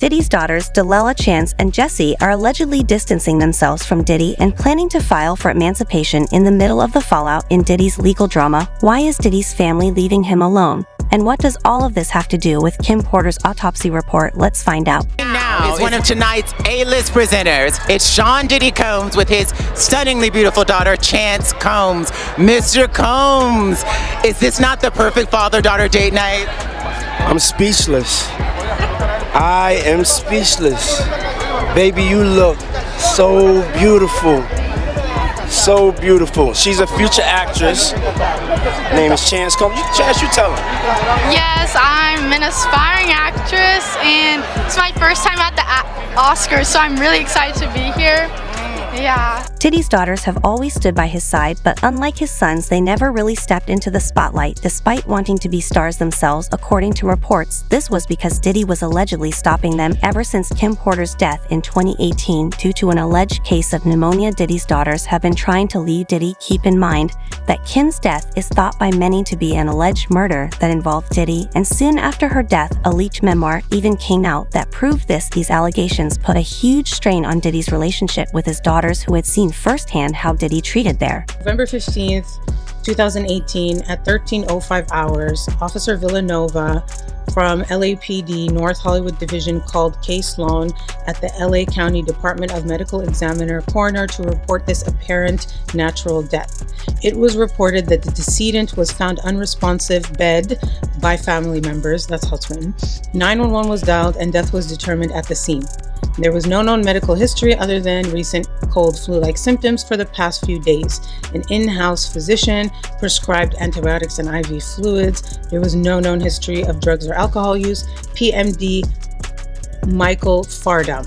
Diddy's daughters, Delela Chance and Jessie, are allegedly distancing themselves from Diddy and planning to file for emancipation in the middle of the fallout in Diddy's legal drama. Why is Diddy's family leaving him alone? And what does all of this have to do with Kim Porter's autopsy report? Let's find out. Now is one of tonight's A-list presenters. It's Sean Diddy Combs with his stunningly beautiful daughter, Chance Combs. Mr. Combs, is this not the perfect father-daughter date night? I'm speechless. I am speechless. Baby, you look so beautiful. So beautiful. She's a future actress. Her name is Chance Combs. Chance, you tell her. Yes, I'm an aspiring actress, and it's my first time at the Oscars, so I'm really excited to be here. Yeah. Diddy's daughters have always stood by his side, but unlike his sons, they never really stepped into the spotlight despite wanting to be stars themselves. According to reports, this was because Diddy was allegedly stopping them ever since Kim Porter's death in 2018 due to an alleged case of pneumonia. Diddy's daughters have been trying to leave Diddy. Keep in mind that Kim's death is thought by many to be an alleged murder that involved Diddy, and soon after her death, a leaked memoir even came out that proved this. These allegations put a huge strain on Diddy's relationship with his daughters, who had seen firsthand how Diddy treated their. November 15th, 2018 at 13:05 hours, Officer Villanova from LAPD North Hollywood Division called Case Sloan at the LA County Department of Medical Examiner Coroner to report this apparent natural death. It was reported that the decedent was found unresponsive bed by family members. That's how it's written. 911 was dialed and death was determined at the scene. There was no known medical history other than recent cold flu-like symptoms for the past few days. An in-house physician prescribed antibiotics and IV fluids. There was no known history of drugs or alcohol use. PMD Michael Fardam.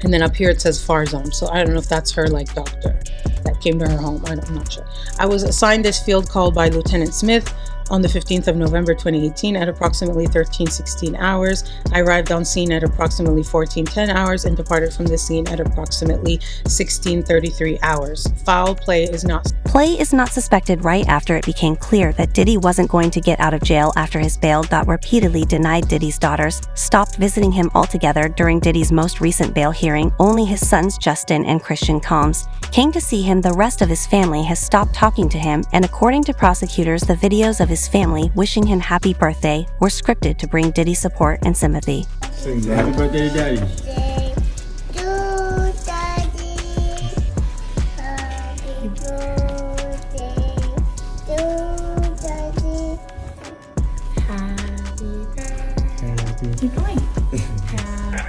And then up here it says Farzam. So I don't know if that's her doctor that came to her home. I'm not sure. I was assigned this field call by Lieutenant Smith on the 15th of November 2018 at approximately 13:16 hours. I arrived on scene at approximately 14:10 hours and departed from the scene at approximately 16:33 hours. Foul play is not suspected right after it became clear that Diddy wasn't going to get out of jail after his bail got repeatedly denied. Diddy's daughters stopped visiting him altogether during Diddy's most recent bail hearing. Only his sons Justin and Christian Combs came to see him. The rest of his family has stopped talking to him, and according to prosecutors, the videos of his family wishing him happy birthday were scripted to bring Diddy support and sympathy. Sing happy birthday to Daddy. Keep going.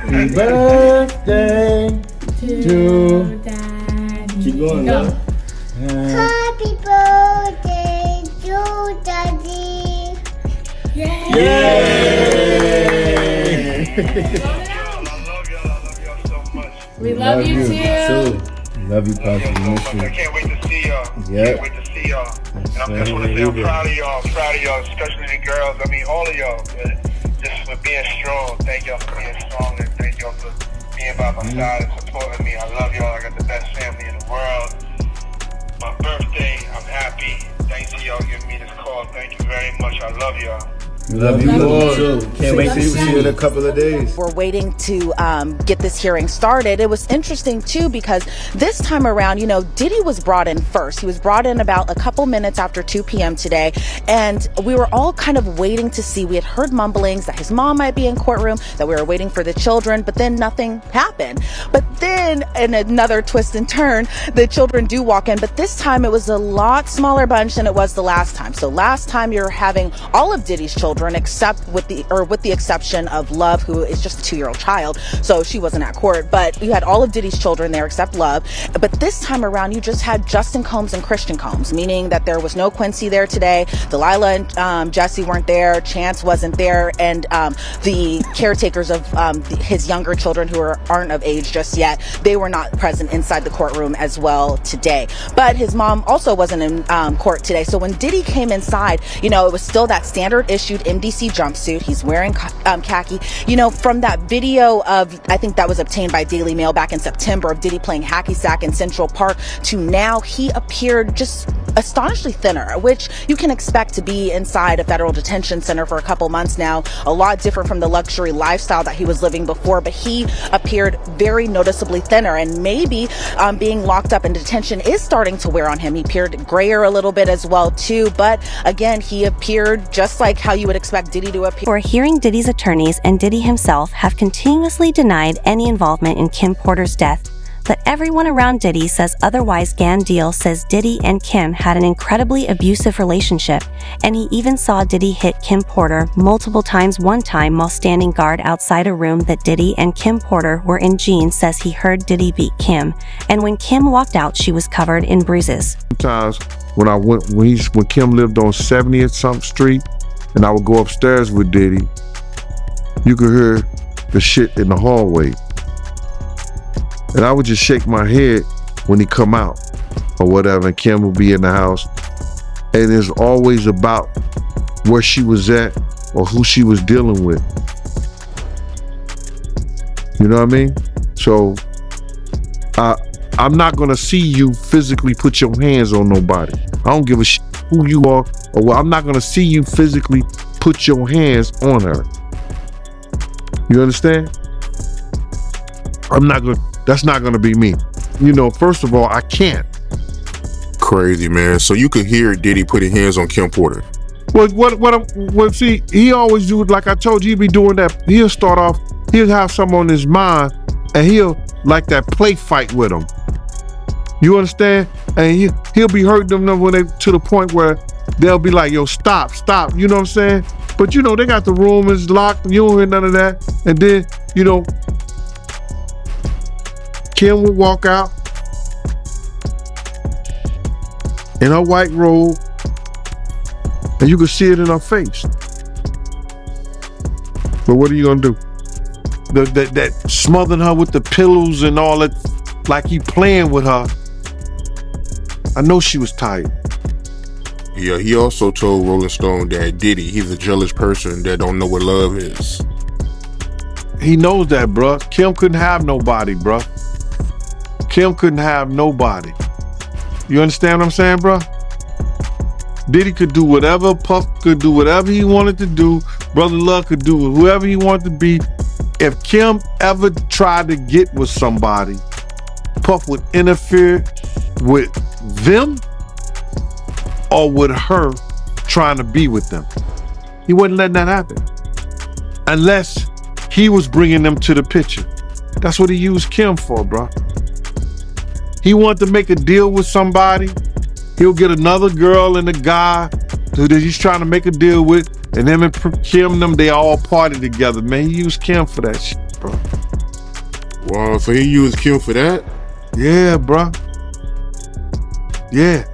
Happy birthday to Daddy. Keep going, Go. Happy birthday to Daddy. Yay! We love you too. Love you, Pops. We miss you. I can't wait to see y'all. Yep. Can't wait to see y'all. And I just want to say I'm proud of y'all. Proud of y'all, especially the girls. I mean, all of y'all. Just for being strong. Thank y'all for being strong, and thank y'all for being by my side and supporting me. I love y'all. I got the best family in the world. My birthday, I'm happy. Thanks to y'all giving me this call. Thank you very much. I love y'all. We love you more. Can't wait to see you in a couple of days. We're waiting to get this hearing started. It was interesting too because this time around, Diddy was brought in first. He was brought in about a couple minutes after 2 p.m. today, and we were all kind of waiting to see. We had heard mumblings that his mom might be in courtroom, that we were waiting for the children, but then nothing happened. But then, in another twist and turn, the children do walk in, but this time it was a lot smaller bunch than it was the last time. So last time you're having all of Diddy's children, except with the exception of Love, who is just a 2-year-old child, so she wasn't at court. But you had all of Diddy's children there except Love. But this time around, you just had Justin Combs and Christian Combs, meaning that there was no Quincy there today. Delilah and Jessie weren't there. Chance wasn't there, and the caretakers of his younger children who aren't of age just yet, they were not present inside the courtroom as well today. But his mom also wasn't in court today. So when Diddy came inside, it was still that standard issued MDC jumpsuit. He's wearing khaki. From that video of, I think that was obtained by Daily Mail back in September, of Diddy playing hacky sack in Central Park, to now he appeared just astonishingly thinner, which you can expect to be inside a federal detention center for a couple months now. A lot different from the luxury lifestyle that he was living before, but he appeared very noticeably thinner, and maybe being locked up in detention is starting to wear on him. He appeared grayer a little bit as well too, but again, he appeared just like how you would expect Diddy to appear. For a hearing, Diddy's attorneys and Diddy himself have continuously denied any involvement in Kim Porter's death, but everyone around Diddy says otherwise. Gan Deal says Diddy and Kim had an incredibly abusive relationship, and he even saw Diddy hit Kim Porter multiple times. One time while standing guard outside a room that Diddy and Kim Porter were in, Gene says he heard Diddy beat Kim, and when Kim walked out, she was covered in bruises. Sometimes when Kim lived on 70th something street, and I would go upstairs with Diddy, you could hear the shit in the hallway. And I would just shake my head when he come out or whatever, and Kim would be in the house. And it's always about where she was at or who she was dealing with. You know what I mean? So I'm not gonna see you physically put your hands on nobody. I don't give a shit who you are, or well, I'm not gonna see you physically put your hands on her. You understand? That's not gonna be me. You know, first of all, I can't. Crazy, man. So you could hear Diddy putting hands on Kim Porter. Well, see, he always do it, like I told you, he be doing that. He'll start off, he'll have something on his mind, and he'll like that play fight with them. You understand? And he'll be hurting them when they to the point where they'll be like, yo, stop. You know what I'm saying? But you know, they got the room is locked. You don't hear none of that. And then, you know, Kim would walk out in her white robe, and you could see it in her face. But what are you gonna do? That smothering her with the pillows and all that, like he playing with her. I know she was tired. Yeah, he also told Rolling Stone that Diddy, he's a jealous person that don't know what love is. He knows that, bruh. Kim couldn't have nobody, bruh. Kim couldn't have nobody. You understand what I'm saying, bruh? Diddy could do whatever, Puff could do whatever he wanted to do, Brother Love could do whoever he wanted to be. If Kim ever tried to get with somebody, Puff would interfere with them or with her trying to be with them. He wasn't letting that happen unless he was bringing them to the picture. That's what he used Kim for, bro. He wanted to make a deal with somebody. He'll get another girl and a guy that he's trying to make a deal with, and him and Kim, they all party together, man. He used Kim for that shit, bro. Wow, so he used Kim for that? Yeah, bro. Yeah.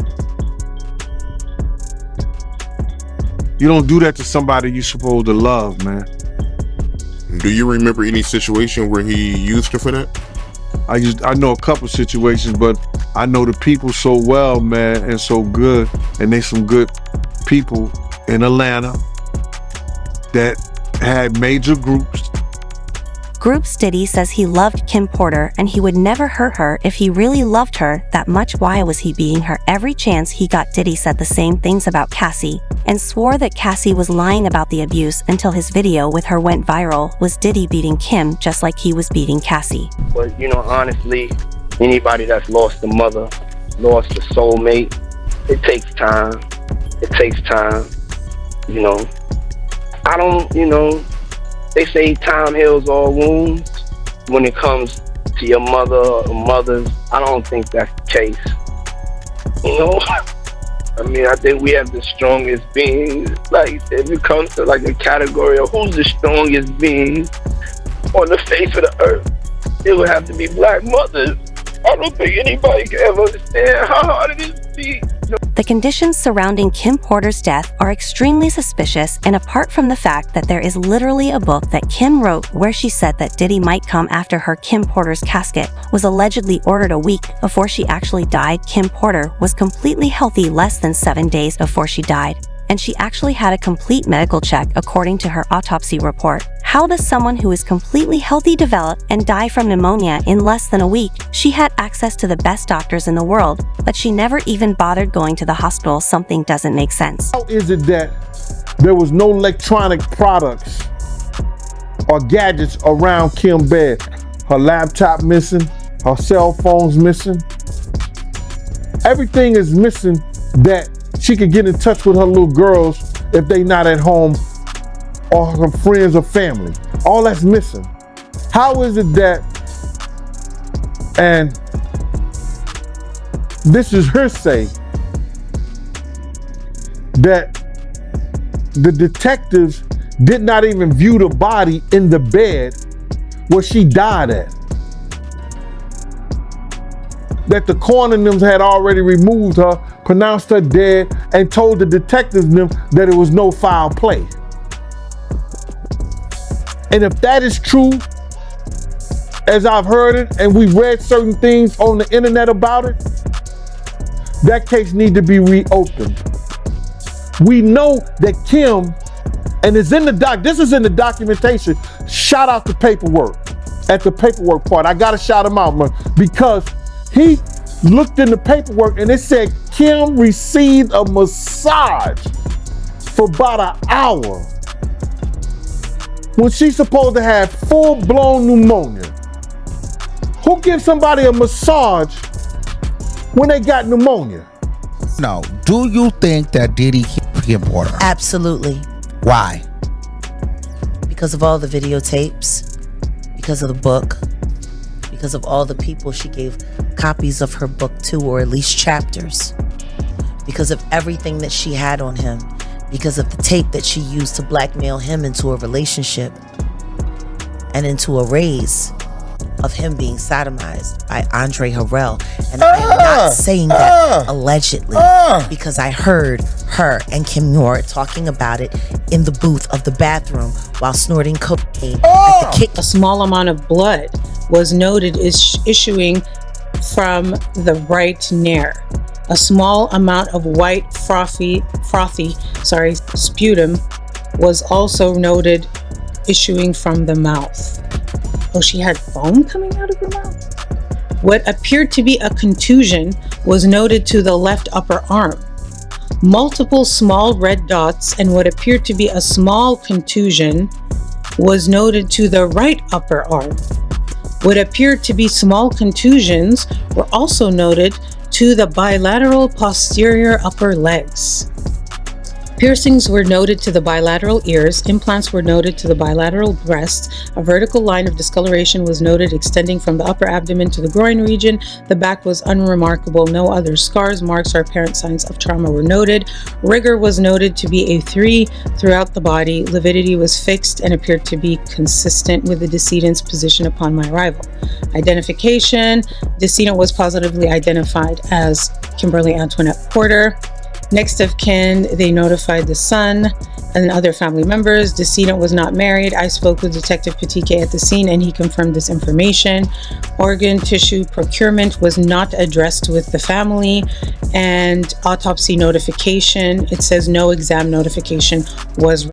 You don't do that to somebody you're supposed to love, man. Do you remember any situation where he used her for that? I know a couple situations, but I know the people so well, man, and so good, and they some good people in Atlanta that had major groups. Diddy says he loved Kim Porter and he would never hurt her if he really loved her that much. Why was he beating her every chance he got? Diddy said the same things about Cassie and swore that Cassie was lying about the abuse until his video with her went viral. Was Diddy beating Kim just like he was beating Cassie? But you know, honestly, anybody that's lost a mother, lost a soulmate, it takes time. It takes time. You know, I don't, you know, they say time heals all wounds. When it comes to your mother or mothers, I don't think that's the case. You know, I mean, I think we have the strongest beings. Like, if it comes to like a category of who's the strongest being on the face of the earth, it would have to be black mothers. I don't think anybody can ever understand how hard it is to be. The conditions surrounding Kim Porter's death are extremely suspicious, and apart from the fact that there is literally a book that Kim wrote where she said that Diddy might come after her, Kim Porter's casket was allegedly ordered a week before she actually died. Kim Porter was completely healthy less than 7 days before she died, and she actually had a complete medical check according to her autopsy report. How does someone who is completely healthy develop and die from pneumonia in less than a week? She had access to the best doctors in the world, but she never even bothered going to the hospital. Something doesn't make sense. How is it that there was no electronic products or gadgets around Kim's bed? Her laptop missing, her cell phone's missing. Everything is missing that she could get in touch with her little girls if they not at home, or her friends or family. All that's missing. How is it that, and this is her say, that the detectives did not even view the body in the bed where she died at? That the coroner them had already removed her, pronounced her dead, and told the detectives them that it was no foul play. And if that is true, as I've heard it, and we read certain things on the internet about it, that case need to be reopened. We know that Kim, and it's in the this is in the documentation. Shout out the paperwork. At the paperwork part, I gotta shout him out, man, because he looked in the paperwork and it said Kim received a massage for about an hour when she's supposed to have full-blown pneumonia. Who gives somebody a massage when they got pneumonia? Now, do you think that Diddy kidnapped her? Absolutely. Why? Because of all the videotapes, because of the book, because of all the people she gave copies of her book to, or at least chapters, because of everything that she had on him, because of the tape that she used to blackmail him into a relationship and into a raise of him being sodomized by Andre Harrell. And I am not saying that allegedly, because I heard her and Kim Muir talking about it in the booth of the bathroom while snorting cocaine at the kick. A small amount of blood was noted is issuing from the right nair. A small amount of white frothy sputum was also noted issuing from the mouth. Oh, she had foam coming out of her mouth? What appeared to be a contusion was noted to the left upper arm. Multiple small red dots and what appeared to be a small contusion was noted to the right upper arm. What appeared to be small contusions were also noted to the bilateral posterior upper legs. Piercings were noted to the bilateral ears. Implants were noted to the bilateral breasts. A vertical line of discoloration was noted extending from the upper abdomen to the groin region. The back was unremarkable. No other scars, marks, or apparent signs of trauma were noted. Rigor was noted to be a 3 throughout the body. Lividity was fixed and appeared to be consistent with the decedent's position upon my arrival. Identification: decedent was positively identified as Kimberly Antoinette Porter. Next of kin, they notified the son and other family members. Decedent was not married. I spoke with Detective Patike at the scene and he confirmed this information. Organ tissue procurement was not addressed with the family, and autopsy notification, it says no exam notification was